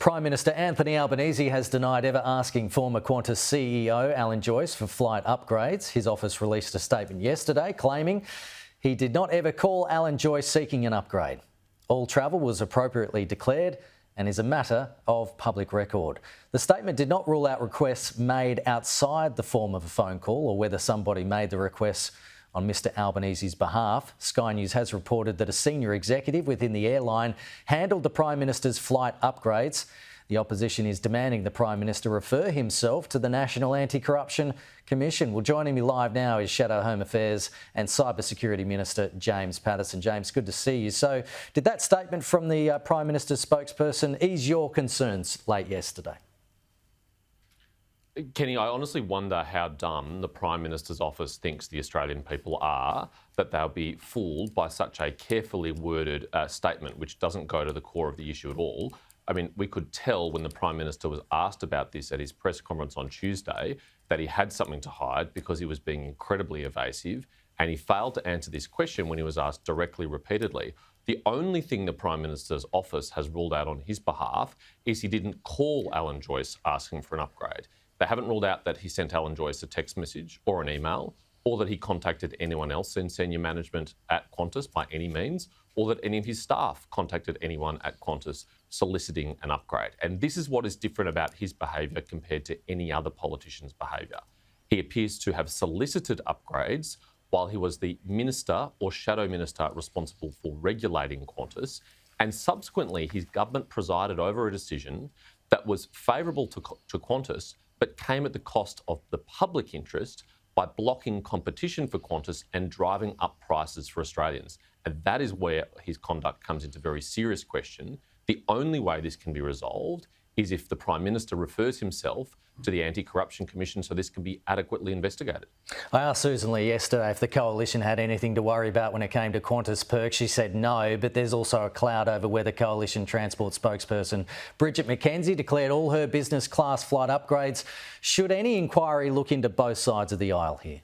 Prime Minister Anthony Albanese has denied ever asking former Qantas CEO Alan Joyce for flight upgrades. His office released a statement yesterday claiming he did not ever call Alan Joyce seeking an upgrade. All travel was appropriately declared and is a matter of public record. The statement did not rule out requests made outside the form of a phone call or whether somebody made the requests on Mr Albanese's behalf. Sky News has reported that a senior executive within the airline handled the Prime Minister's flight upgrades. The opposition is demanding the Prime Minister refer himself to the National Anti-Corruption Commission. Well, joining me live now is Shadow Home Affairs and Cybersecurity Minister James Paterson. James, good to see you. So, did that statement from the Prime Minister's spokesperson ease your concerns late yesterday? Kenny, I honestly wonder how dumb the Prime Minister's office thinks the Australian people are, that they'll be fooled by such a carefully worded statement which doesn't go to the core of the issue at all. I mean, we could tell when the Prime Minister was asked about this at his press conference on Tuesday that he had something to hide because he was being incredibly evasive, and he failed to answer this question when he was asked directly repeatedly. The only thing the Prime Minister's office has ruled out on his behalf is he didn't call Alan Joyce asking for an upgrade. They haven't ruled out that he sent Alan Joyce a text message or an email, or that he contacted anyone else in senior management at Qantas by any means, or that any of his staff contacted anyone at Qantas soliciting an upgrade. And this is what is different about his behaviour compared to any other politician's behaviour. He appears to have solicited upgrades while he was the minister or shadow minister responsible for regulating Qantas, and subsequently his government presided over a decision that was favourable to Qantas but came at the cost of the public interest by blocking competition for Qantas and driving up prices for Australians. And that is where his conduct comes into very serious question. The only way this can be resolved is if the Prime Minister refers himself to the Anti-Corruption Commission so this can be adequately investigated. I asked Susan Lee yesterday if the Coalition had anything to worry about when it came to Qantas perks. She said no, but there's also a cloud over whether Coalition Transport spokesperson Bridget McKenzie declared all her business class flight upgrades. Should any inquiry look into both sides of the aisle here?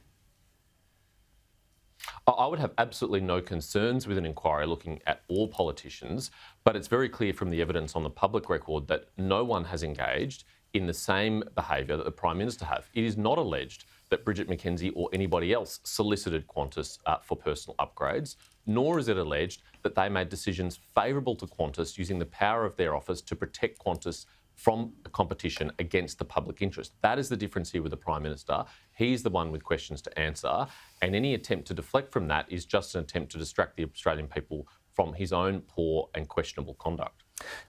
I would have absolutely no concerns with an inquiry looking at all politicians, but it's very clear from the evidence on the public record that no one has engaged in the same behaviour that the Prime Minister have. It is not alleged that Bridget McKenzie or anybody else solicited Qantas for personal upgrades, nor is it alleged that they made decisions favourable to Qantas using the power of their office to protect Qantas from competition against the public interest. That is the difference here with the Prime Minister. He's the one with questions to answer, and any attempt to deflect from that is just an attempt to distract the Australian people from his own poor and questionable conduct.